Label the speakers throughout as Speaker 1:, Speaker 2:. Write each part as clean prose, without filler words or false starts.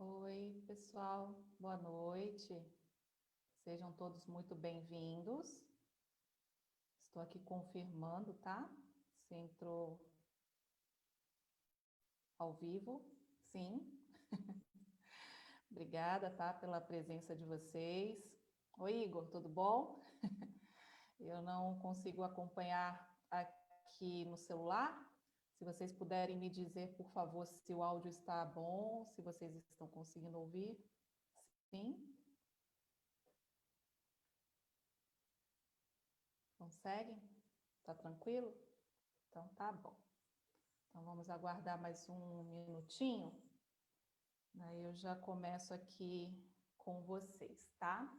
Speaker 1: Oi, pessoal, boa noite. Sejam todos muito bem-vindos. Estou aqui confirmando, tá? Se entrou ao vivo. Sim. Obrigada, tá, pela presença de vocês. Oi, Igor, tudo bom? Eu não consigo acompanhar aqui no celular. Se vocês puderem me dizer, por favor, se o áudio está bom, se vocês estão conseguindo ouvir. Sim? Conseguem? Tá tranquilo? Então tá bom. Então vamos aguardar mais um minutinho. Aí eu já começo aqui com vocês, tá?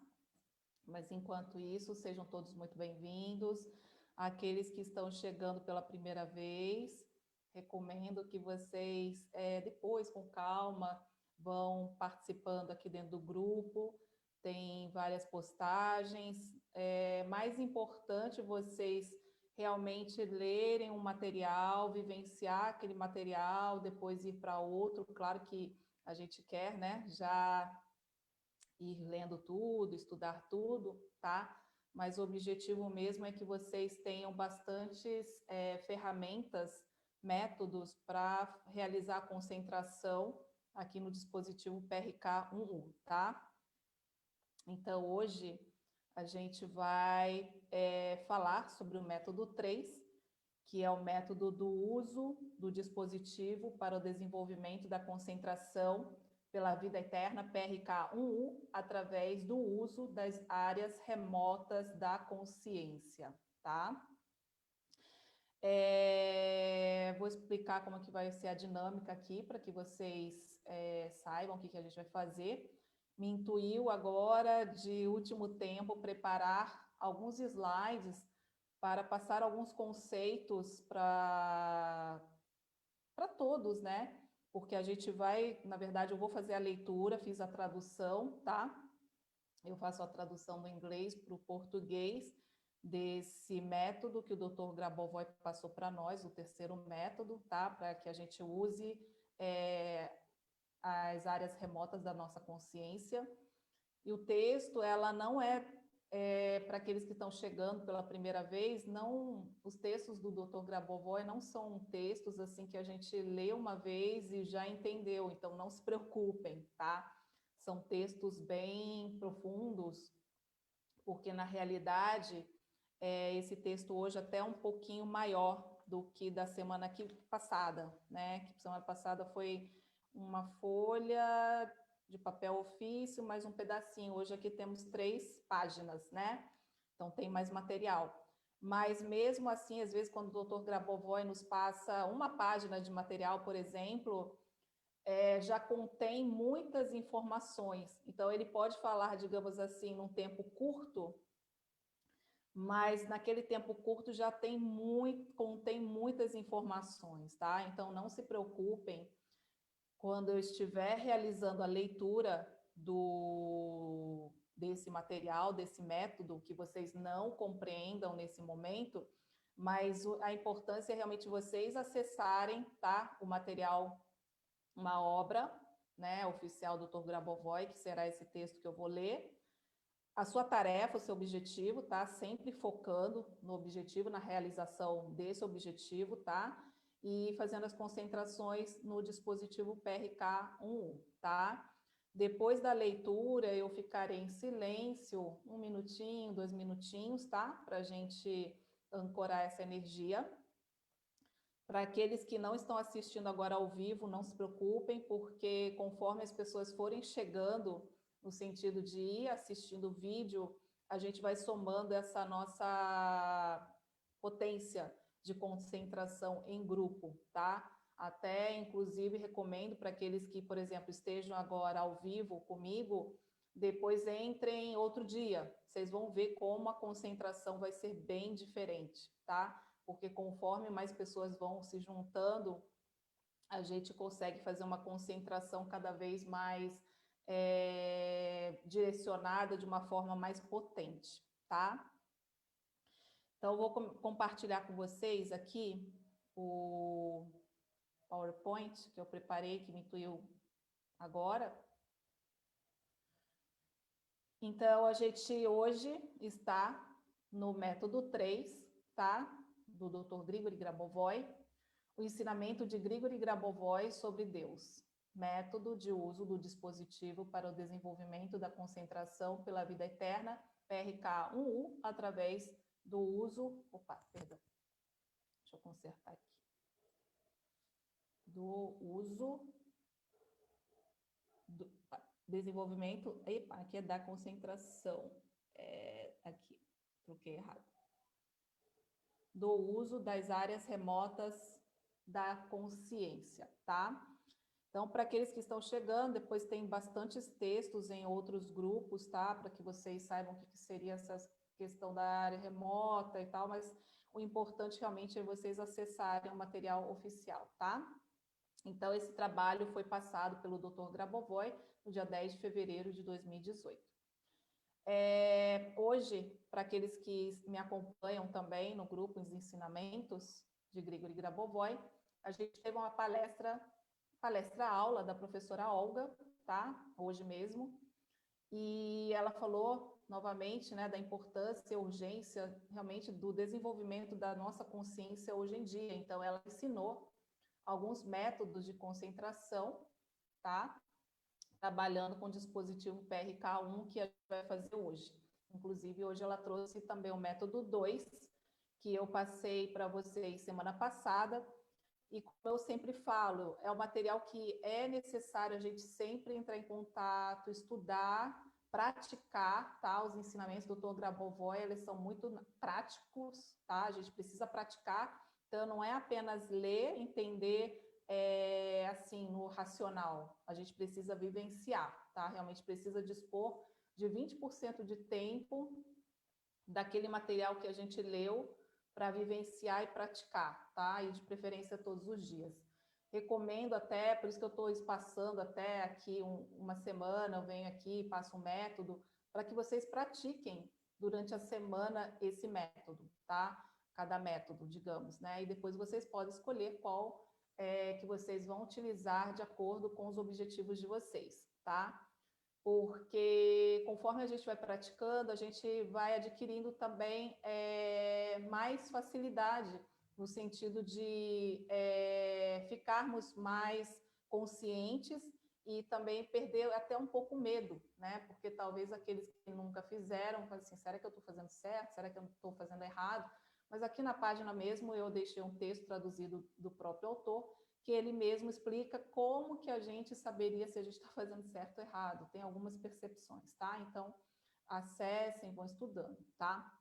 Speaker 1: Mas enquanto isso, sejam todos muito bem-vindos. Aqueles que estão chegando pela primeira vez, recomendo que vocês, depois, com calma, vão participando aqui dentro do grupo. Tem várias postagens. Mais importante vocês realmente lerem um material, vivenciar aquele material, depois ir para outro. Claro que a gente quer, né, já ir lendo tudo, estudar tudo, tá? Mas o objetivo mesmo é que vocês tenham bastantes ferramentas, métodos para realizar a concentração aqui no dispositivo PRK-11, tá? Então, hoje a gente vai falar sobre o método 3, que é o método do uso do dispositivo para o desenvolvimento da concentração pela vida eterna, PRK-11, através do uso das áreas remotas da consciência, tá? Vou explicar como que vai ser a dinâmica aqui, para que vocês saibam o que a gente vai fazer. Me intuiu agora, de último tempo, preparar alguns slides para passar alguns conceitos para todos, né? Porque a gente vai, na verdade, eu vou fazer a leitura, fiz a tradução, tá? Eu faço a tradução do inglês para o português desse método que o Dr. Grabovoi passou para nós, o terceiro método, tá? Para que a gente use as áreas remotas da nossa consciência. E o texto, ela não para aqueles que estão chegando pela primeira vez, não, os textos do Dr. Grabovoi não são textos assim que a gente lê uma vez e já entendeu, então não se preocupem, tá? São textos bem profundos, porque na realidade esse texto hoje até é um pouquinho maior do que da semana passada, né? Que semana passada foi uma folha de papel ofício, mais um pedacinho. Hoje aqui temos 3 páginas, né? Então tem mais material. Mas mesmo assim, às vezes, quando o Dr. Grabovoi nos passa uma página de material, por exemplo, já contém muitas informações. Então ele pode falar, digamos assim, num tempo curto, mas naquele tempo curto já contém muitas informações, tá? Então não se preocupem quando eu estiver realizando a leitura desse material, desse método, que vocês não compreendam nesse momento, mas a importância é realmente vocês acessarem, tá? O material, uma obra, né, oficial do Dr. Grabovoi, que será esse texto que eu vou ler. A sua tarefa, o seu objetivo, tá? Sempre focando no objetivo, na realização desse objetivo, tá? E fazendo as concentrações no dispositivo PRK-11, tá? Depois da leitura, eu ficarei em silêncio, 1 minutinho, 2 minutinhos, tá? Para a gente ancorar essa energia. Para aqueles que não estão assistindo agora ao vivo, não se preocupem, porque conforme as pessoas forem chegando, no sentido de ir assistindo o vídeo, a gente vai somando essa nossa potência de concentração em grupo, tá? Até, inclusive, recomendo para aqueles que, por exemplo, estejam agora ao vivo comigo, depois entrem outro dia. Vocês vão ver como a concentração vai ser bem diferente, tá? Porque conforme mais pessoas vão se juntando, a gente consegue fazer uma concentração cada vez mais direcionada, de uma forma mais potente, tá? Então, eu vou compartilhar com vocês aqui o PowerPoint que eu preparei, que me intuiu agora. Então, a gente hoje está no método 3, tá? Do Dr. Grigori Grabovoi, o ensinamento de Grigori Grabovoi sobre Deus, método de uso do dispositivo para o desenvolvimento da concentração pela vida eterna, PRK-1U, através do uso, deixa eu consertar aqui, do uso do desenvolvimento, aqui é da concentração, aqui, troquei errado, do uso das áreas remotas da consciência, tá? Então, para aqueles que estão chegando, depois tem bastantes textos em outros grupos, tá? Para que vocês saibam o que seria essa questão da área remota e tal, mas o importante realmente é vocês acessarem o material oficial, tá? Então, esse trabalho foi passado pelo Dr. Grabovoi no dia 10 de fevereiro de 2018. Hoje, para aqueles que me acompanham também no grupo Os Ensinamentos de Grigori Grabovoi, a gente teve uma palestra-aula da professora Olga, tá? Hoje mesmo, e ela falou novamente, né, da importância e urgência realmente do desenvolvimento da nossa consciência hoje em dia. Então, ela ensinou alguns métodos de concentração, tá? Trabalhando com o dispositivo PRK-1 que a gente vai fazer hoje. Inclusive, hoje ela trouxe também o método 2, que eu passei para vocês semana passada, e como eu sempre falo, é um material que é necessário a gente sempre entrar em contato, estudar, praticar, tá? Os ensinamentos do Dr. Grabovoi, eles são muito práticos, tá? A gente precisa praticar, então não é apenas ler, entender, assim, no racional. A gente precisa vivenciar, tá? Realmente precisa dispor de 20% de tempo daquele material que a gente leu para vivenciar e praticar, tá? E de preferência todos os dias. Recomendo até, por isso que eu estou espaçando até aqui uma semana, eu venho aqui, passo um método, para que vocês pratiquem durante a semana esse método, tá? Cada método, digamos, né? E depois vocês podem escolher qual que vocês vão utilizar de acordo com os objetivos de vocês, tá? Porque conforme a gente vai praticando, a gente vai adquirindo também mais facilidade, no sentido de ficarmos mais conscientes e também perder até um pouco o medo, né? Porque talvez aqueles que nunca fizeram, falam assim, será que eu estou fazendo certo? Será que eu estou fazendo errado? Mas aqui na página mesmo eu deixei um texto traduzido do próprio autor, que ele mesmo explica como que a gente saberia se a gente está fazendo certo ou errado. Tem algumas percepções, tá? Então, acessem, vão estudando, tá?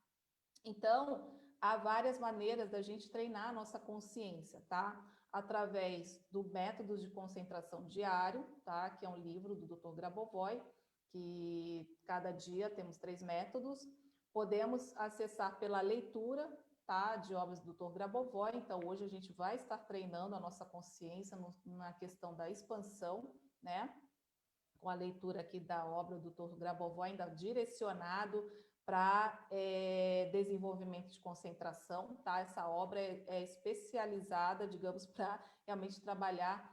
Speaker 1: Então, há várias maneiras da gente treinar a nossa consciência, tá? Através do método de concentração diário, tá? Que é um livro do Dr. Grabovoi, que cada dia temos 3 métodos. Podemos acessar pela leitura, tá? De obras do Dr. Grabovoi. Então, hoje a gente vai estar treinando a nossa consciência na questão da expansão, né? Com a leitura aqui da obra do Dr. Grabovoi, ainda direcionado para desenvolvimento de concentração, tá? Essa obra é especializada, digamos, para realmente trabalhar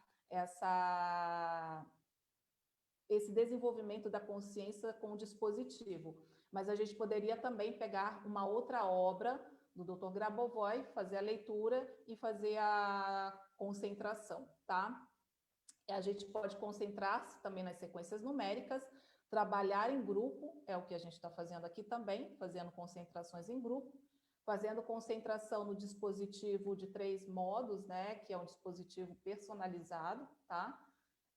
Speaker 1: esse desenvolvimento da consciência com o dispositivo. Mas a gente poderia também pegar uma outra obra do Dr. Grabovoi, fazer a leitura e fazer a concentração, tá? A gente pode concentrar-se também nas sequências numéricas, trabalhar em grupo, é o que a gente está fazendo aqui também, fazendo concentrações em grupo, fazendo concentração no dispositivo de 3 modos, né, que é um dispositivo personalizado, tá?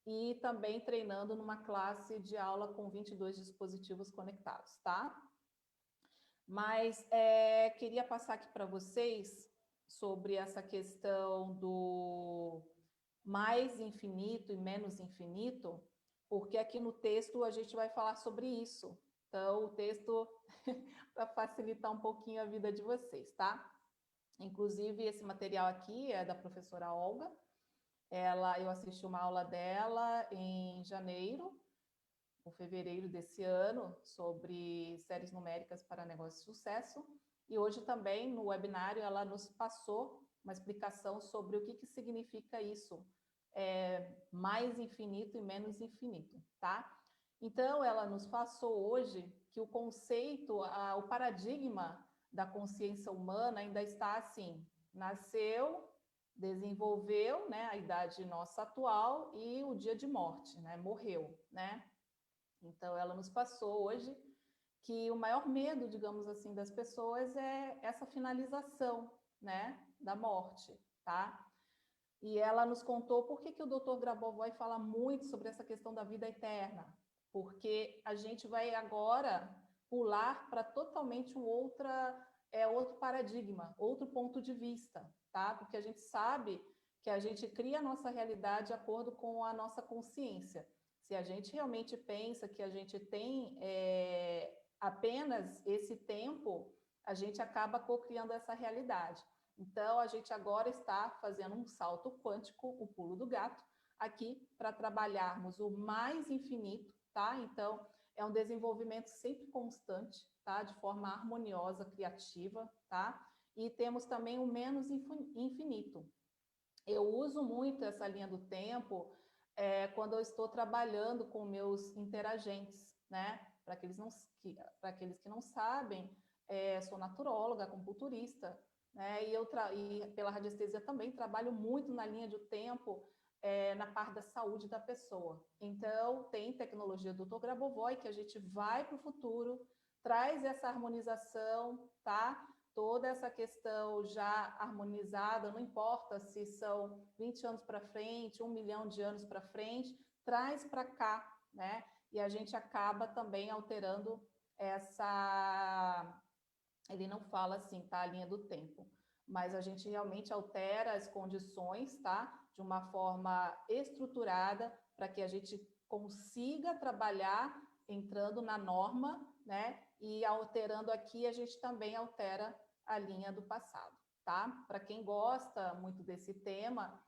Speaker 1: E também treinando numa classe de aula com 22 dispositivos conectados, tá? Mas queria passar aqui para vocês sobre essa questão do mais infinito e menos infinito, porque aqui no texto a gente vai falar sobre isso. Então, o texto para facilitar um pouquinho a vida de vocês, tá? Inclusive, esse material aqui é da professora Olga. Eu assisti uma aula dela em janeiro, ou fevereiro desse ano, sobre séries numéricas para negócio de sucesso. E hoje também, no webinário, ela nos passou uma explicação sobre o que significa isso, mais infinito e menos infinito, tá? Então, ela nos passou hoje que o conceito, o paradigma da consciência humana ainda está assim: nasceu, desenvolveu, né, a idade nossa atual e o dia de morte, né, morreu, né? Então, ela nos passou hoje que o maior medo, digamos assim, das pessoas é essa finalização, né, da morte, tá? E ela nos contou por que o Dr. Grabovoi fala muito sobre essa questão da vida eterna, porque a gente vai agora pular para totalmente outro paradigma, outro ponto de vista, tá? Porque a gente sabe que a gente cria a nossa realidade de acordo com a nossa consciência. Se a gente realmente pensa que a gente tem apenas esse tempo, a gente acaba co-criando essa realidade. Então, a gente agora está fazendo um salto quântico, o pulo do gato, aqui para trabalharmos o mais infinito, tá? Então, é um desenvolvimento sempre constante, tá? De forma harmoniosa, criativa, tá? E temos também o menos infinito. Eu uso muito essa linha do tempo quando eu estou trabalhando com meus interagentes, né? Para aqueles que não sabem, sou naturóloga, acupunturista, né? E pela radiestesia também trabalho muito na linha do tempo, na parte da saúde da pessoa. Então, tem tecnologia do Dr. Grabovoi, que a gente vai para o futuro, traz essa harmonização, tá? Toda essa questão já harmonizada, não importa se são 20 anos para frente, 1 milhão de anos para frente, traz para cá, né? E a gente acaba também alterando essa. Ele não fala assim, tá? A linha do tempo. Mas a gente realmente altera as condições, tá? De uma forma estruturada para que a gente consiga trabalhar entrando na norma, né? E alterando aqui, a gente também altera a linha do passado, tá? Para quem gosta muito desse tema,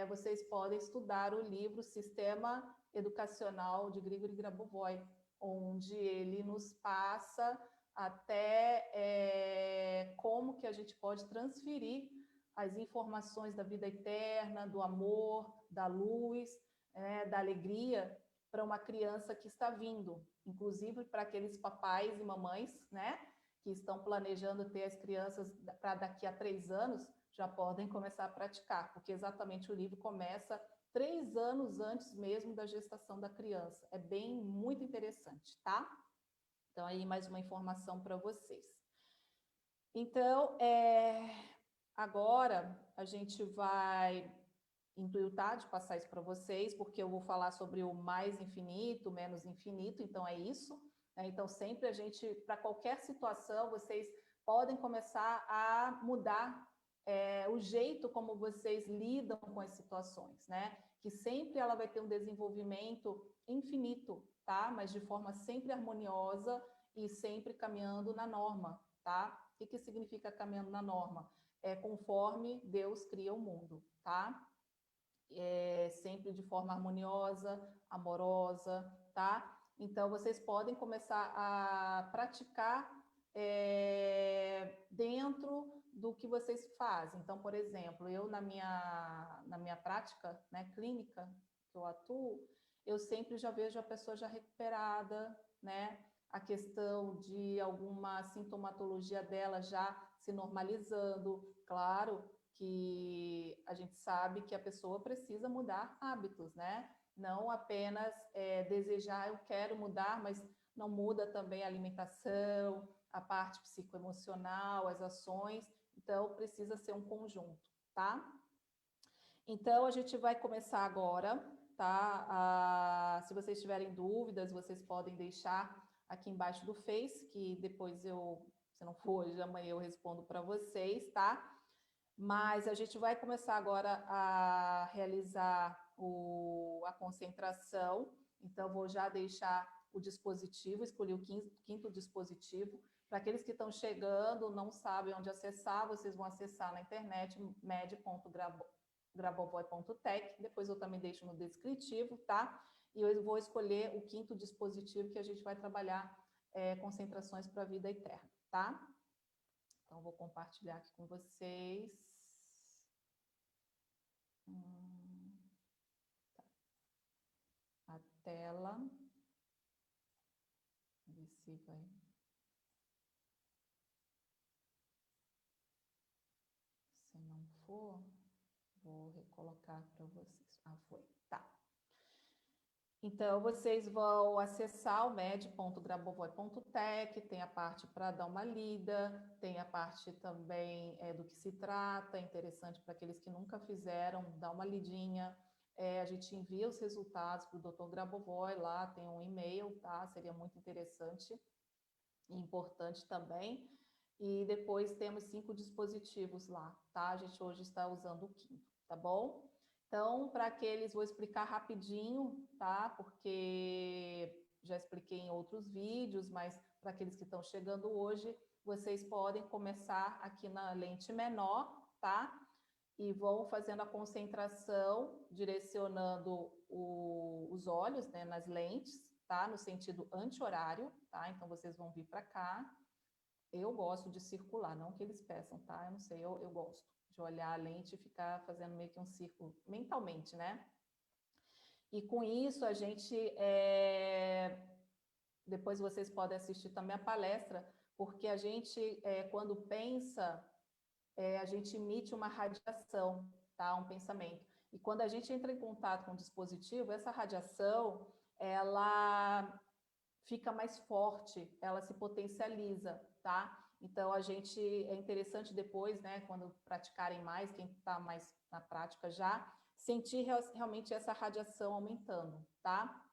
Speaker 1: vocês podem estudar o livro Sistema Educacional de Grigori Grabovoi, onde ele nos passa até como que a gente pode transferir as informações da vida eterna, do amor, da luz, da alegria para uma criança que está vindo, inclusive para aqueles papais e mamães, né, que estão planejando ter as crianças para daqui a 3 anos, já podem começar a praticar, porque exatamente o livro começa 3 anos antes mesmo da gestação da criança. É bem, muito interessante, tá? Então, aí mais uma informação para vocês. Então, agora a gente vai intuitar de passar isso para vocês, porque eu vou falar sobre o mais infinito, o menos infinito, então é isso. Né? Então, sempre a gente, para qualquer situação, vocês podem começar a mudar o jeito como vocês lidam com as situações, né? Que sempre ela vai ter um desenvolvimento infinito, tá? Mas de forma sempre harmoniosa e sempre caminhando na norma, tá? O que significa caminhando na norma? É conforme Deus cria o mundo, tá? Sempre de forma harmoniosa, amorosa, tá? Então, vocês podem começar a praticar dentro do que vocês fazem. Então, por exemplo, eu na minha prática, né, clínica, que eu atuo, eu sempre já vejo a pessoa já recuperada, né? A questão de alguma sintomatologia dela já se normalizando. Claro que a gente sabe que a pessoa precisa mudar hábitos, né? Não apenas desejar, eu quero mudar, mas não muda também a alimentação, a parte psicoemocional, as ações. Então, precisa ser um conjunto, tá? Então, a gente vai começar agora, tá? Se vocês tiverem dúvidas, vocês podem deixar aqui embaixo do Face, que depois se não for hoje, amanhã eu respondo para vocês, tá? Mas a gente vai começar agora a realizar a concentração. Então, vou já deixar o dispositivo, escolhi o quinto dispositivo. Para aqueles que estão chegando, não sabem onde acessar, vocês vão acessar na internet, med.grabovoi.tech. Depois eu também deixo no descritivo, tá? E eu vou escolher o quinto dispositivo que a gente vai trabalhar concentrações para a vida eterna, tá? Então, vou compartilhar aqui com vocês. Tá. A tela. ver se vai... Se não for, vou recolocar para vocês. Ah, foi. Tá. Então, vocês vão acessar o med.grabovoi.tech, tem a parte para dar uma lida, tem a parte também do que se trata, interessante para aqueles que nunca fizeram, dá uma lidinha. A gente envia os resultados para o Dr. Grabovoi, lá tem um e-mail, tá? Seria muito interessante e importante também. E depois temos 5 dispositivos lá, tá? A gente hoje está usando o 5º, tá bom? Então, para aqueles, vou explicar rapidinho, tá? Porque já expliquei em outros vídeos, mas para aqueles que estão chegando hoje, vocês podem começar aqui na lente menor, tá? E vão fazendo a concentração, direcionando os olhos, né, nas lentes, tá? No sentido anti-horário, tá? Então, vocês vão vir para cá. Eu gosto de circular, não que eles peçam, tá? Eu não sei, eu gosto de olhar a lente e ficar fazendo meio que um círculo mentalmente, né? E com isso a gente, depois vocês podem assistir também a palestra, porque a gente, quando pensa, a gente emite uma radiação, tá? Um pensamento. E quando a gente entra em contato com o dispositivo, essa radiação, ela fica mais forte, ela se potencializa, tá? Então, é interessante depois, né, quando praticarem mais, quem está mais na prática já, sentir realmente essa radiação aumentando, tá?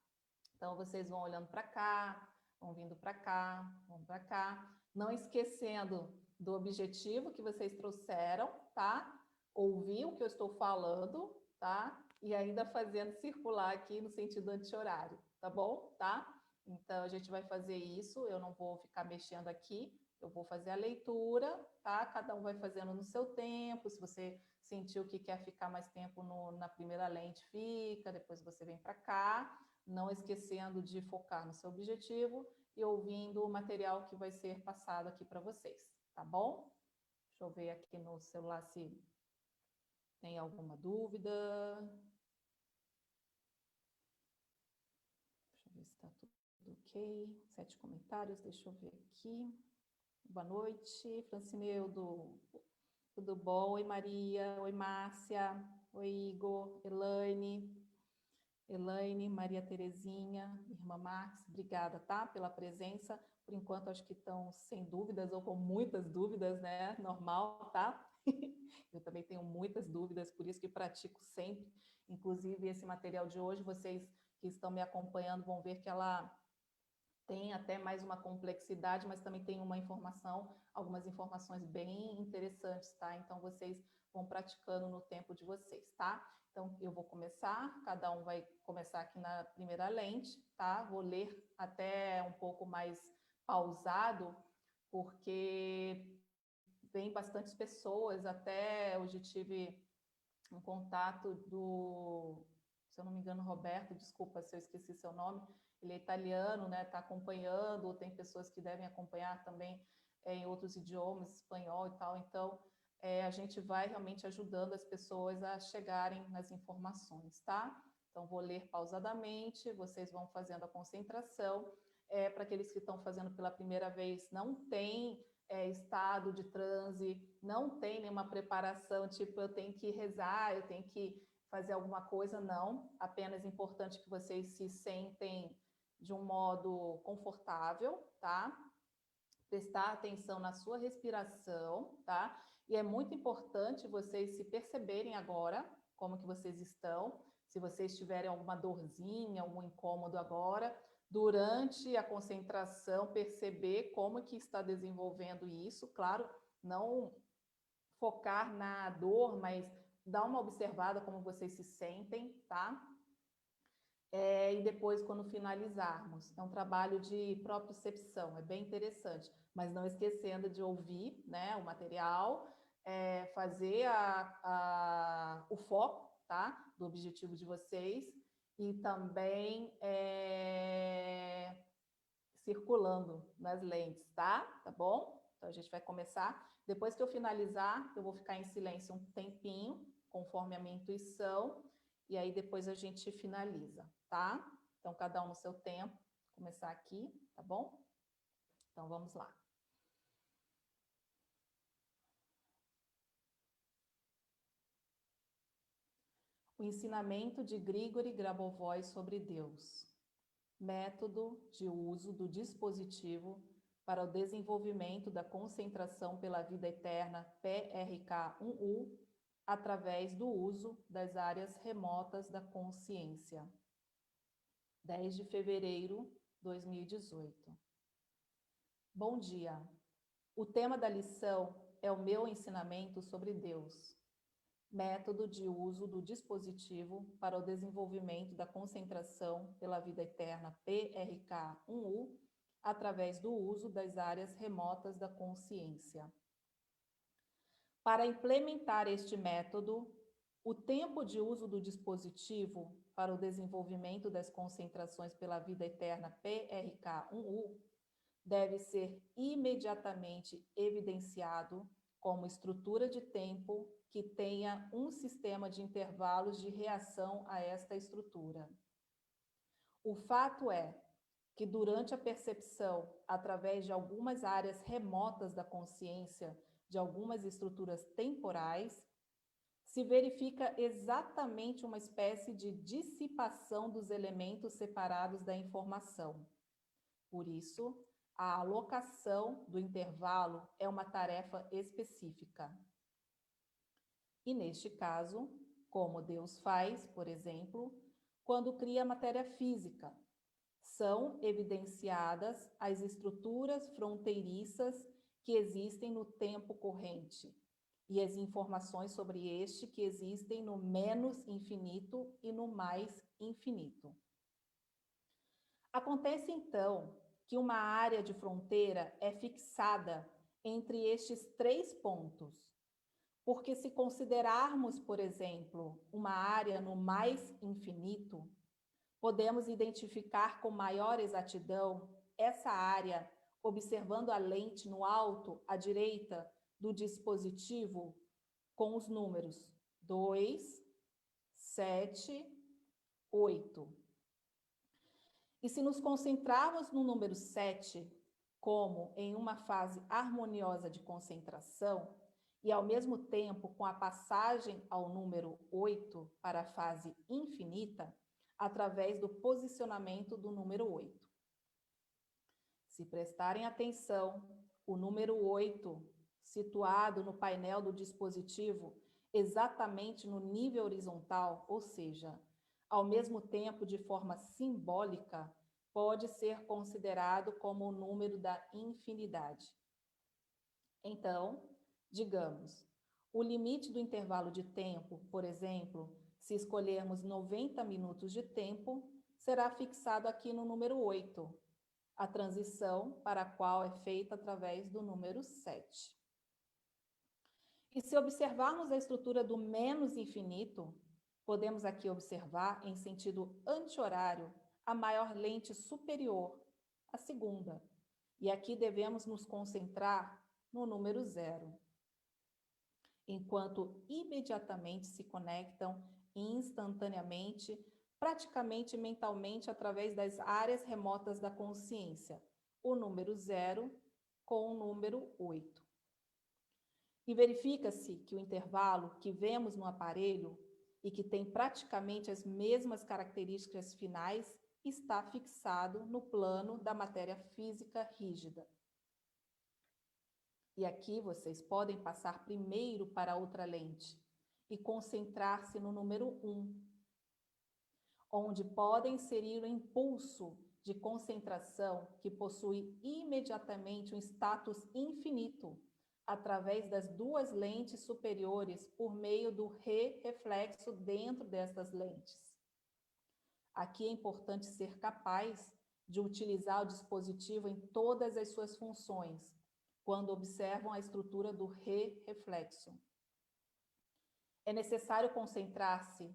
Speaker 1: Então, vocês vão olhando para cá, vão vindo para cá, vão para cá, não esquecendo do objetivo que vocês trouxeram, tá? Ouvir o que eu estou falando, tá? E ainda fazendo circular aqui no sentido anti-horário, tá bom? Tá? Então, a gente vai fazer isso, eu não vou ficar mexendo aqui, eu vou fazer a leitura, tá? Cada um vai fazendo no seu tempo, se você sentiu que quer ficar mais tempo na primeira lente, fica, depois você vem para cá, não esquecendo de focar no seu objetivo e ouvindo o material que vai ser passado aqui para vocês, tá bom? Deixa eu ver aqui no celular se tem alguma dúvida. Deixa eu ver se está tudo ok. 7 comentários, deixa eu ver aqui. Boa noite, Francineudo. Tudo bom? Oi, Maria. Oi, Márcia. Oi, Igor. Elaine, Maria Terezinha, irmã Marques, obrigada, tá? Pela presença. Por enquanto, acho que estão sem dúvidas ou com muitas dúvidas, né? Normal, tá? Eu também tenho muitas dúvidas, por isso que pratico sempre. Inclusive, esse material de hoje, vocês que estão me acompanhando vão ver que ela tem até mais uma complexidade, mas também tem algumas informações bem interessantes, tá? Então, vocês vão praticando no tempo de vocês, tá? Então, eu vou começar, cada um vai começar aqui na primeira lente, tá? Vou ler até um pouco mais pausado, porque vem bastantes pessoas, até hoje tive um contato se eu não me engano, Roberto, desculpa se eu esqueci seu nome, ele é italiano, né, está acompanhando, tem pessoas que devem acompanhar também em outros idiomas, espanhol e tal, então a gente vai realmente ajudando as pessoas a chegarem nas informações, tá? Então, vou ler pausadamente, vocês vão fazendo a concentração, para aqueles que estão fazendo pela primeira vez, não tem estado de transe, não tem nenhuma preparação, tipo, eu tenho que rezar, eu tenho que fazer alguma coisa, não. Apenas importante que vocês se sentem de um modo confortável, tá? Prestar atenção na sua respiração, tá? E é muito importante vocês se perceberem agora, como que vocês estão, se vocês tiverem alguma dorzinha, algum incômodo agora, durante a concentração, perceber como que está desenvolvendo isso, claro, não focar na dor, mas dar uma observada como vocês se sentem, tá? E depois, quando finalizarmos, é um trabalho de propriocepção, é bem interessante, mas não esquecendo de ouvir, né, o material, fazer o foco, tá, do objetivo de vocês e também circulando nas lentes, tá? Tá bom? Então, a gente vai começar. Depois que eu finalizar, eu vou ficar em silêncio um tempinho, conforme a minha intuição, e aí depois a gente finaliza, tá? Então, cada um no seu tempo. Vou começar aqui, tá bom? Então, vamos lá. O ensinamento de Grigori Grabovoi sobre Deus. Método de uso do dispositivo para o desenvolvimento da concentração pela vida eterna PRK1U através do uso das áreas remotas da consciência. 10 de fevereiro de 2018. Bom dia. O tema da lição é o meu ensinamento sobre Deus. Método de uso do dispositivo para o desenvolvimento da concentração pela vida eterna PRK1U através do uso das áreas remotas da consciência. Para implementar este método, o tempo de uso do dispositivo para o desenvolvimento das concentrações pela vida eterna PRK1U deve ser imediatamente evidenciado como estrutura de tempo que tenha um sistema de intervalos de reação a esta estrutura. O fato é que durante a percepção, através de algumas áreas remotas da consciência, de algumas estruturas temporais, se verifica exatamente uma espécie de dissipação dos elementos separados da informação. Por isso, a alocação do intervalo é uma tarefa específica. E neste caso, como Deus faz, por exemplo, quando cria a matéria física, são evidenciadas as estruturas fronteiriças que existem no tempo corrente e as informações sobre este que existem no menos infinito e no mais infinito. Acontece, então, que uma área de fronteira é fixada entre estes três pontos, porque se considerarmos, por exemplo, uma área no mais infinito, podemos identificar com maior exatidão essa área observando a lente no alto à direita do dispositivo com os números 2, 7, 8. E se nos concentrarmos no número 7, como em uma fase harmoniosa de concentração, e ao mesmo tempo com a passagem ao número 8 para a fase infinita, através do posicionamento do número 8. Se prestarem atenção, o número 8, situado no painel do dispositivo, exatamente no nível horizontal, ou seja, ao mesmo tempo de forma simbólica, pode ser considerado como o número da infinidade. Então, digamos, o limite do intervalo de tempo, por exemplo, se escolhermos 90 minutos de tempo, será fixado aqui no número 8, a transição para a qual é feita através do número 7. E se observarmos a estrutura do menos infinito, podemos aqui observar, em sentido anti-horário, a maior lente superior, a segunda. E aqui devemos nos concentrar no número 0. Enquanto imediatamente se conectam instantaneamente, praticamente mentalmente, através das áreas remotas da consciência, o número 0 com o número 8. E verifica-se que o intervalo que vemos no aparelho e que tem praticamente as mesmas características finais está fixado no plano da matéria física rígida. E aqui vocês podem passar primeiro para outra lente e concentrar-se no número 1, onde podem inserir o impulso de concentração que possui imediatamente um status infinito, através das duas lentes superiores por meio do reflexo dentro destas lentes. Aqui é importante ser capaz de utilizar o dispositivo em todas as suas funções, quando observam a estrutura do reflexo. É necessário concentrar-se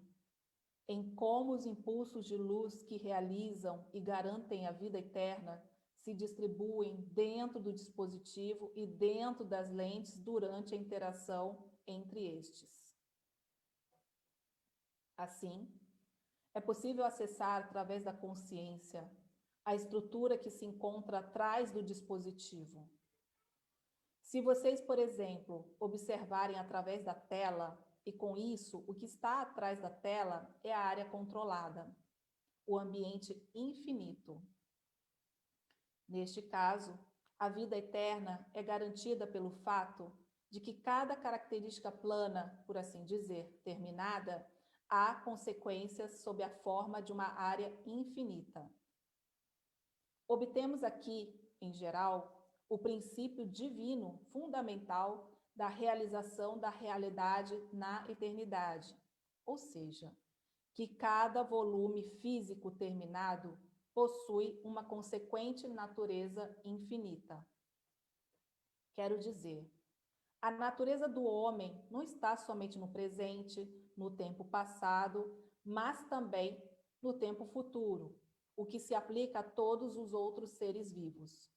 Speaker 1: em como os impulsos de luz que realizam e garantem a vida eterna se distribuem dentro do dispositivo e dentro das lentes durante a interação entre estes. Assim, é possível acessar através da consciência a estrutura que se encontra atrás do dispositivo. Se vocês, por exemplo, observarem através da tela, e com isso, o que está atrás da tela é a área controlada, o ambiente infinito. Neste caso, a vida eterna é garantida pelo fato de que cada característica plana, por assim dizer, terminada, há consequências sob a forma de uma área infinita. Obtemos aqui, em geral, o princípio divino fundamental da realização da realidade na eternidade, ou seja, que cada volume físico terminado possui uma consequente natureza infinita. Quero dizer, a natureza do homem não está somente no presente, no tempo passado, mas também no tempo futuro, o que se aplica a todos os outros seres vivos.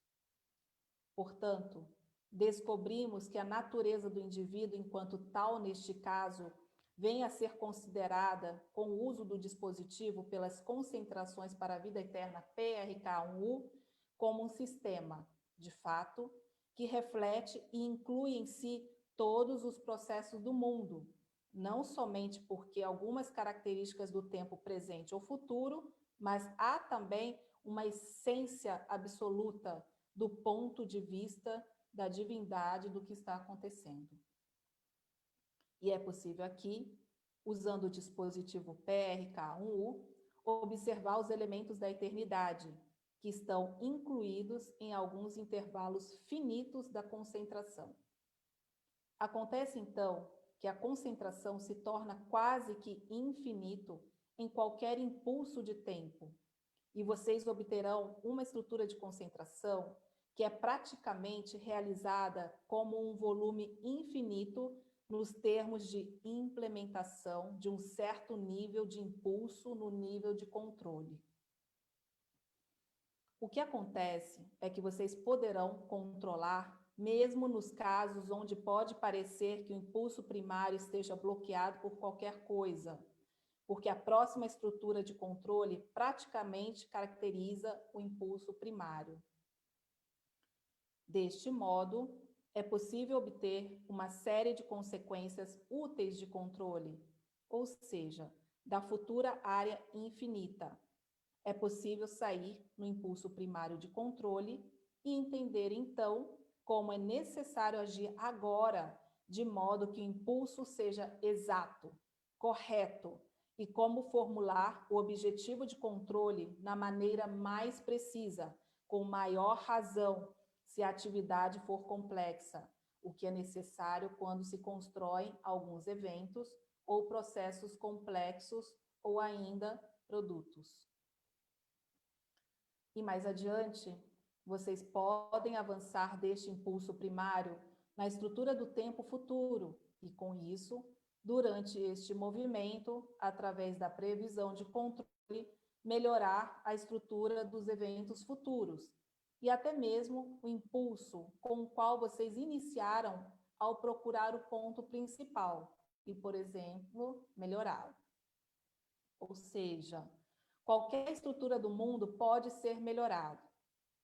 Speaker 1: Portanto, descobrimos que a natureza do indivíduo enquanto tal, neste caso, vem a ser considerada, com o uso do dispositivo pelas concentrações para a vida eterna PRK1U, como um sistema, de fato, que reflete e inclui em si todos os processos do mundo, não somente porque algumas características do tempo presente ou futuro, mas há também uma essência absoluta do ponto de vista da divindade do que está acontecendo. E é possível aqui, usando o dispositivo PRK1U, observar os elementos da eternidade, que estão incluídos em alguns intervalos finitos da concentração. Acontece, então, que a concentração se torna quase que infinito em qualquer impulso de tempo, e vocês obterão uma estrutura de concentração que é praticamente realizada como um volume infinito nos termos de implementação de um certo nível de impulso no nível de controle. O que acontece é que vocês poderão controlar, mesmo nos casos onde pode parecer que o impulso primário esteja bloqueado por qualquer coisa, porque a próxima estrutura de controle praticamente caracteriza o impulso primário. Deste modo, é possível obter uma série de consequências úteis de controle, ou seja, da futura área infinita. É possível sair no impulso primário de controle e entender, então, como é necessário agir agora, de modo que o impulso seja exato, correto, e como formular o objetivo de controle na maneira mais precisa, com maior razão, se a atividade for complexa, o que é necessário quando se constroem alguns eventos ou processos complexos ou ainda produtos. E mais adiante, vocês podem avançar deste impulso primário na estrutura do tempo futuro e, com isso, durante este movimento, através da previsão de controle, melhorar a estrutura dos eventos futuros e até mesmo o impulso com o qual vocês iniciaram ao procurar o ponto principal e, por exemplo, melhorá-lo. Ou seja, qualquer estrutura do mundo pode ser melhorada,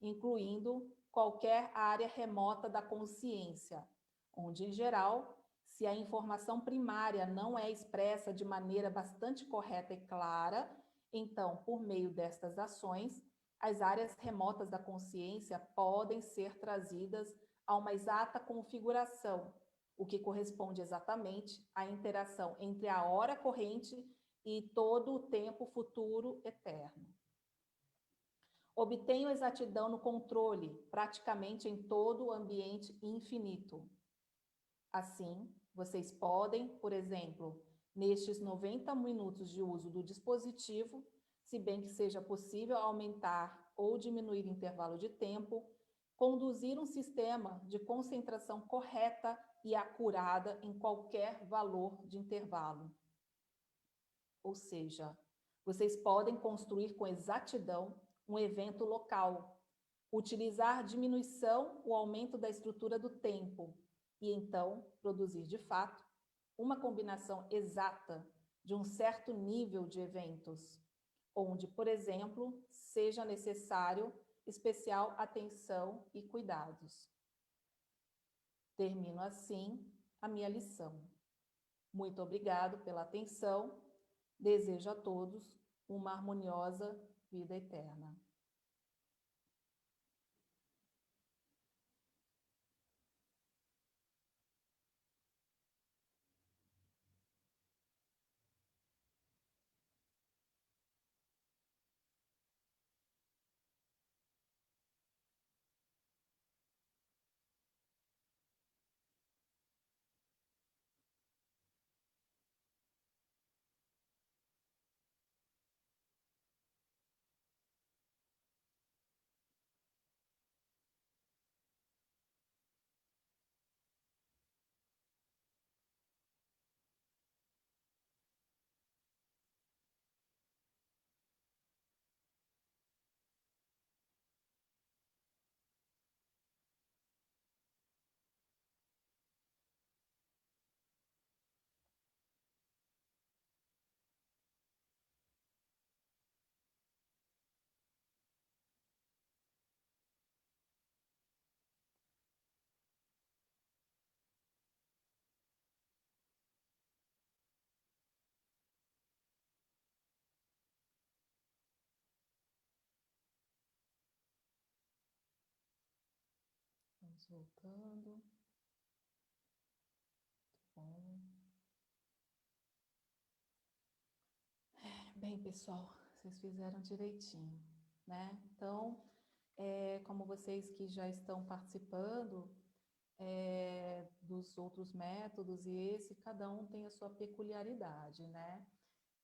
Speaker 1: incluindo qualquer área remota da consciência, onde, em geral, se a informação primária não é expressa de maneira bastante correta e clara, então, por meio destas ações, as áreas remotas da consciência podem ser trazidas a uma exata configuração, o que corresponde exatamente à interação entre a hora corrente e todo o tempo futuro eterno. Obtenham exatidão no controle, praticamente em todo o ambiente infinito. Assim, vocês podem, por exemplo, nestes 90 minutos de uso do dispositivo, se bem que seja possível aumentar ou diminuir o intervalo de tempo, conduzir um sistema de concentração correta e acurada em qualquer valor de intervalo. Ou seja, vocês podem construir com exatidão um evento local, utilizar diminuição ou aumento da estrutura do tempo e então produzir de fato uma combinação exata de um certo nível de eventos, onde, por exemplo, seja necessário especial atenção e cuidados. Termino assim a minha lição. Muito obrigado pela atenção. Desejo a todos uma harmoniosa vida eterna. Vamos voltando. Bom. Bem, pessoal, vocês fizeram direitinho, né? Então, como vocês que já estão participando dos outros métodos, e esse, cada um tem a sua peculiaridade, né?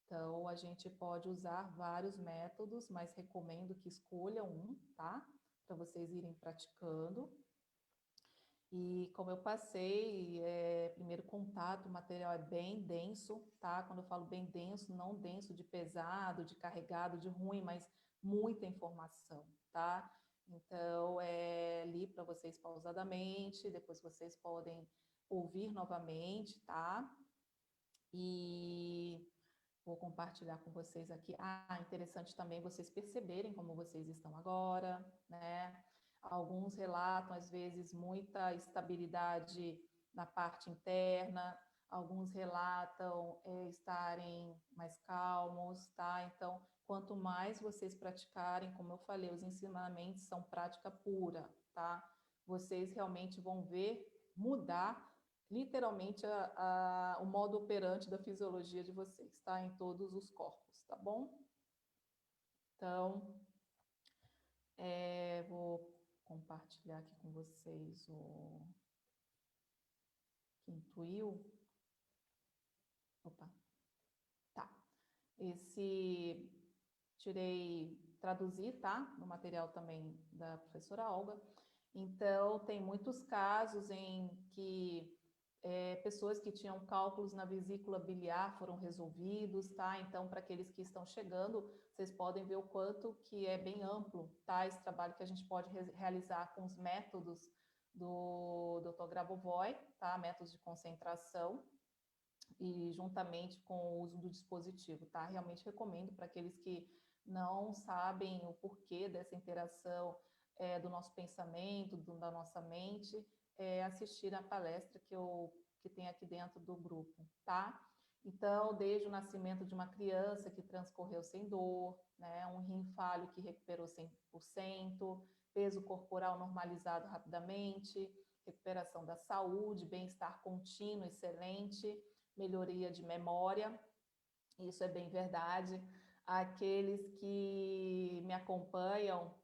Speaker 1: Então, a gente pode usar vários métodos, mas recomendo que escolha um, tá? Para vocês irem praticando. E como eu passei, primeiro contato, o material é bem denso, tá? Quando eu falo bem denso, não denso de pesado, de carregado, de ruim, mas muita informação, tá? Então, li para vocês pausadamente, depois vocês podem ouvir novamente, tá? E vou compartilhar com vocês aqui. Interessante também vocês perceberem como vocês estão agora, né? Alguns relatam, às vezes, muita estabilidade na parte interna, alguns relatam estarem mais calmos, tá? Então, quanto mais vocês praticarem, como eu falei, os ensinamentos são prática pura, tá? Vocês realmente vão ver mudar literalmente o modo operante da fisiologia de vocês, tá? Em todos os corpos, tá bom? Então, vou compartilhar aqui com vocês o que intuiu. Opa, tá. Traduzi, tá? No material também da professora Olga. Então, tem muitos casos em que pessoas que tinham cálculos na vesícula biliar foram resolvidos, tá? Então, para aqueles que estão chegando, vocês podem ver o quanto que é bem amplo, tá? Esse trabalho que a gente pode realizar com os métodos do Dr. Grabovoi, tá? Métodos de concentração e juntamente com o uso do dispositivo, tá? Realmente recomendo para aqueles que não sabem o porquê dessa interação do nosso pensamento, da nossa mente, assistir a palestra que tem aqui dentro do grupo, tá? Então, desde o nascimento de uma criança que transcorreu sem dor, né, um rim falho que recuperou 100%, peso corporal normalizado rapidamente, recuperação da saúde, bem-estar contínuo, excelente, melhoria de memória, isso é bem verdade. Aqueles que me acompanham,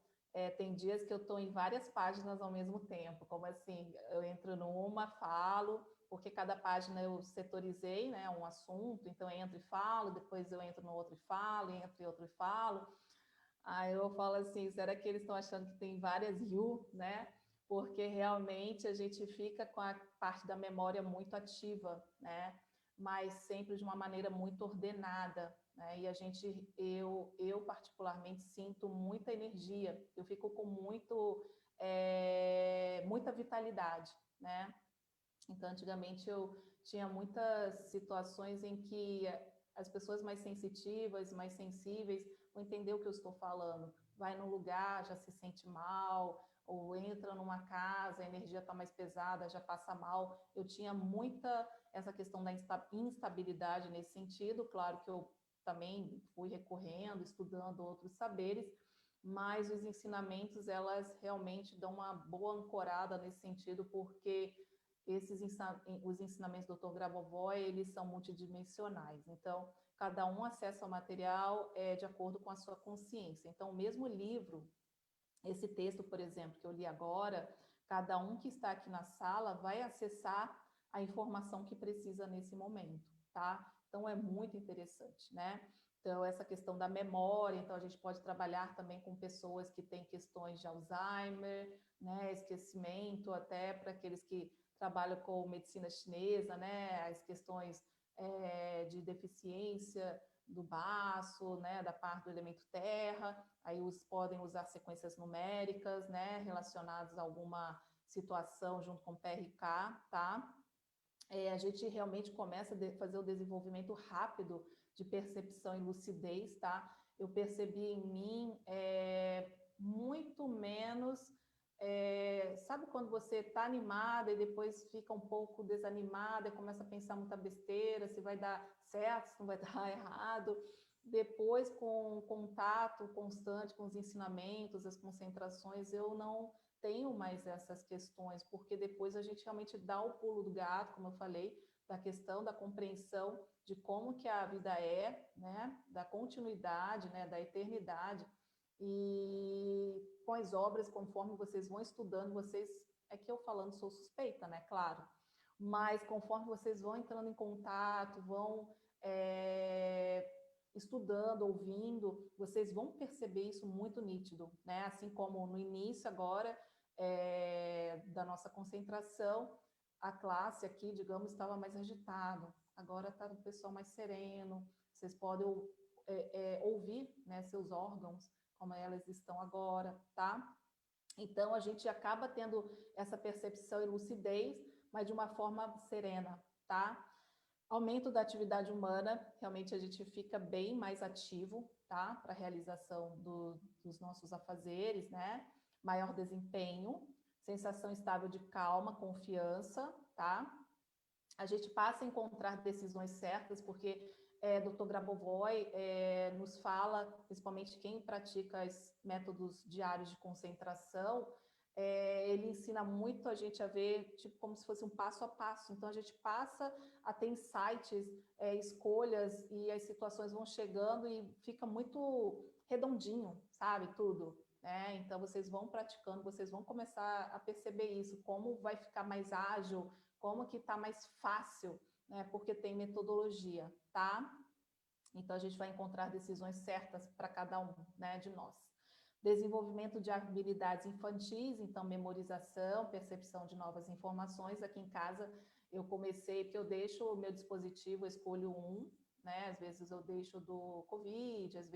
Speaker 1: tem dias que eu estou em várias páginas ao mesmo tempo, como assim, eu entro numa, falo, porque cada página eu setorizei, né, um assunto, então eu entro e falo, depois eu entro no outro e falo, entro em outro e falo. Aí eu falo assim, será que eles estão achando que tem várias you, né? Porque realmente a gente fica com a parte da memória muito ativa, né? Mas sempre de uma maneira muito ordenada, né? E eu particularmente sinto muita energia, eu fico com muita vitalidade, né? Então, antigamente eu tinha muitas situações em que as pessoas mais sensitivas, mais sensíveis, vão entender o que eu estou falando. Vai num lugar, já se sente mal, ou entra numa casa, a energia está mais pesada, já passa mal. Eu tinha muita essa questão da instabilidade nesse sentido, claro que eu também fui recorrendo, estudando outros saberes, mas os ensinamentos, elas realmente dão uma boa ancorada nesse sentido, porque os ensinamentos do Dr. Grabovoi, eles são multidimensionais. Então, cada um acessa o material de acordo com a sua consciência. Então, o mesmo livro, esse texto, por exemplo, que eu li agora, cada um que está aqui na sala vai acessar a informação que precisa nesse momento, tá? Então, é muito interessante, né? Então, essa questão da memória, então a gente pode trabalhar também com pessoas que têm questões de Alzheimer, né? Esquecimento, até para aqueles que trabalham com medicina chinesa, né? As questões de deficiência do baço, né? Da parte do elemento terra, aí podem usar sequências numéricas, né? Relacionadas a alguma situação junto com o PRK, tá? A gente realmente começa a fazer o desenvolvimento rápido de percepção e lucidez, tá? Eu percebi em mim muito menos. Sabe quando você está animada e depois fica um pouco desanimada e começa a pensar muita besteira, se vai dar certo, se não vai dar errado? Depois, com o contato constante com os ensinamentos, as concentrações, eu não tenho mais essas questões, porque depois a gente realmente dá o pulo do gato, como eu falei, da questão da compreensão de como que a vida é, né, da continuidade, né, da eternidade, e com as obras, conforme vocês vão estudando, vocês, é que eu falando sou suspeita, né, claro, mas conforme vocês vão entrando em contato, vão estudando, ouvindo, vocês vão perceber isso muito nítido, né? Assim como no início agora da nossa concentração, a classe aqui, digamos, estava mais agitado. Agora está o pessoal mais sereno. Vocês podem ouvir, né, seus órgãos, como elas estão agora, tá? Então, a gente acaba tendo essa percepção e lucidez, mas de uma forma serena, tá? Aumento da atividade humana, realmente a gente fica bem mais ativo, tá? Para a realização dos nossos afazeres, né? Maior desempenho, sensação estável de calma, confiança, tá? A gente passa a encontrar decisões certas, porque Dr. Grabovoi nos fala, principalmente quem pratica os métodos diários de concentração, ele ensina muito a gente a ver, tipo, como se fosse um passo a passo. Então, a gente passa a ter insights, escolhas, e as situações vão chegando e fica muito redondinho, sabe, tudo. Então, vocês vão praticando, vocês vão começar a perceber isso, como vai ficar mais ágil, como que está mais fácil, né, porque tem metodologia, tá? Então, a gente vai encontrar decisões certas para cada um, né, de nós. Desenvolvimento de habilidades infantis, então memorização, percepção de novas informações. Aqui em casa eu comecei, porque eu deixo o meu dispositivo, eu escolho um, né? Às vezes eu deixo do Covid, às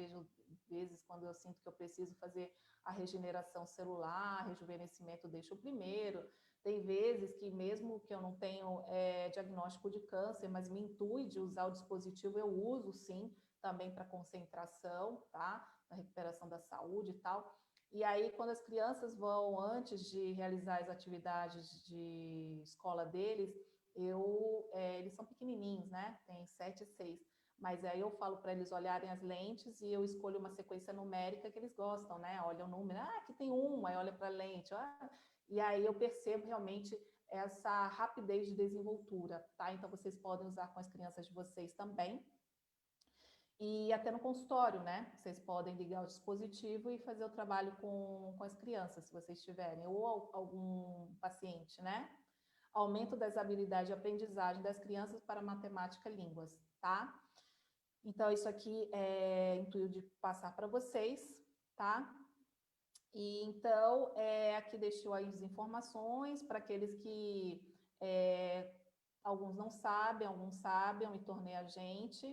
Speaker 1: vezes quando eu sinto que eu preciso fazer a regeneração celular, rejuvenescimento, eu deixo o primeiro. Tem vezes que mesmo que eu não tenho diagnóstico de câncer, mas me intui de usar o dispositivo, eu uso sim, também para concentração, tá? Na recuperação da saúde e tal. E aí, quando as crianças vão, antes de realizar as atividades de escola deles, eles são pequenininhos, né? Tem 7 e 6. Mas aí eu falo para eles olharem as lentes e eu escolho uma sequência numérica que eles gostam, né? Olha o número, aqui tem um, aí olha para a lente, e aí eu percebo realmente essa rapidez de desenvoltura, tá? Então, vocês podem usar com as crianças de vocês também. E até no consultório, né? Vocês podem ligar o dispositivo e fazer o trabalho com as crianças, se vocês tiverem, ou algum paciente, né? Aumento das habilidades de aprendizagem das crianças para matemática e línguas, tá? Então, isso aqui é intuito de passar para vocês, tá? E então, aqui deixou aí as informações para aqueles que alguns não sabem, alguns sabem, me tornei agente.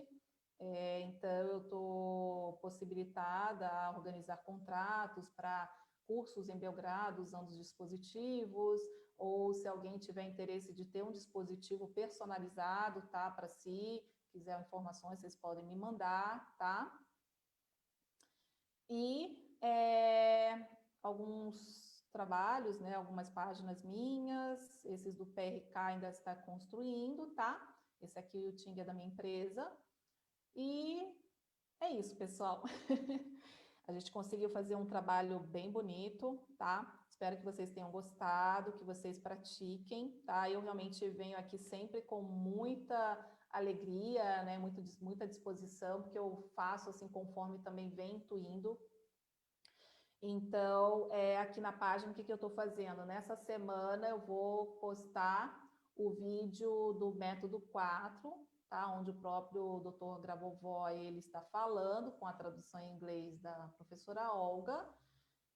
Speaker 1: Então, eu estou possibilitada a organizar contratos para cursos em Belgrado usando os dispositivos, ou se alguém tiver interesse de ter um dispositivo personalizado, tá, para si, quiser informações, vocês podem me mandar, tá? E alguns trabalhos, né, algumas páginas minhas, esses do PRK ainda está construindo, tá? Esse aqui o Ting é da minha empresa. E é isso, pessoal. A gente conseguiu fazer um trabalho bem bonito, tá? Espero que vocês tenham gostado, que vocês pratiquem, tá? Eu realmente venho aqui sempre com muita alegria, né? Muita disposição, porque eu faço assim conforme também vem intuindo. Então, aqui na página, o que eu estou fazendo? Nessa semana eu vou postar o vídeo do método 4, tá? Onde o próprio Dr. Grabovoi ele está falando com a tradução em inglês da professora Olga,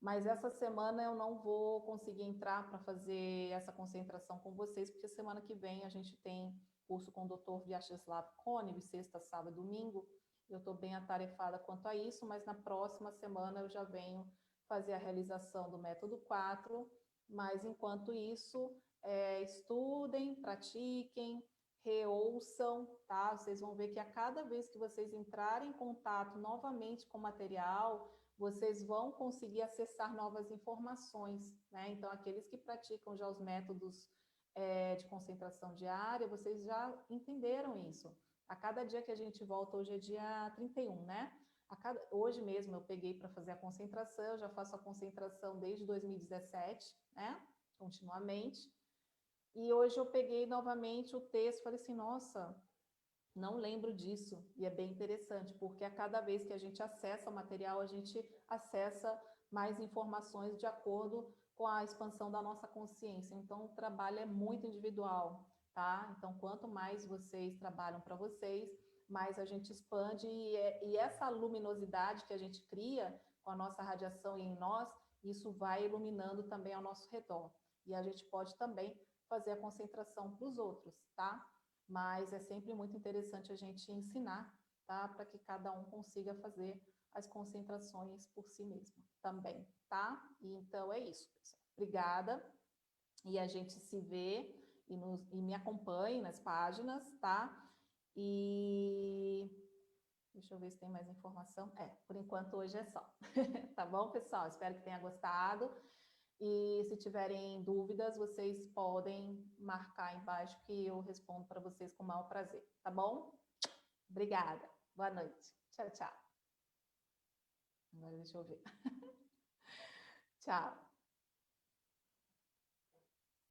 Speaker 1: mas essa semana eu não vou conseguir entrar para fazer essa concentração com vocês, porque semana que vem a gente tem curso com o Dr. Vyacheslav Konev, sexta, sábado e domingo. Eu estou bem atarefada quanto a isso, mas na próxima semana eu já venho fazer a realização do método 4, mas enquanto isso, estudem, pratiquem, reouçam, tá? Vocês vão ver que a cada vez que vocês entrarem em contato novamente com o material, vocês vão conseguir acessar novas informações, né? Então, aqueles que praticam já os métodos de concentração diária, vocês já entenderam isso. A cada dia que a gente volta, hoje é dia 31, né? Hoje mesmo eu peguei para fazer a concentração, eu já faço a concentração desde 2017, né? Continuamente. E hoje eu peguei novamente o texto, falei assim, nossa, não lembro disso. E é bem interessante, porque a cada vez que a gente acessa o material, a gente acessa mais informações de acordo com a expansão da nossa consciência. Então, o trabalho é muito individual, tá? Então, quanto mais vocês trabalham para vocês, mais a gente expande e essa luminosidade que a gente cria com a nossa radiação em nós, isso vai iluminando também ao nosso redor. E a gente pode também fazer a concentração para os outros, tá? Mas é sempre muito interessante a gente ensinar, tá? Para que cada um consiga fazer as concentrações por si mesmo também, tá? E então é isso, pessoal. Obrigada. E a gente se vê e me acompanhe nas páginas, tá? E deixa eu ver se tem mais informação. Por enquanto hoje é só. Tá bom, pessoal? Espero que tenha gostado. E se tiverem dúvidas, vocês podem marcar embaixo que eu respondo para vocês com o maior prazer, tá bom? Obrigada. Boa noite. Tchau, tchau. Agora deixa eu ver. Tchau.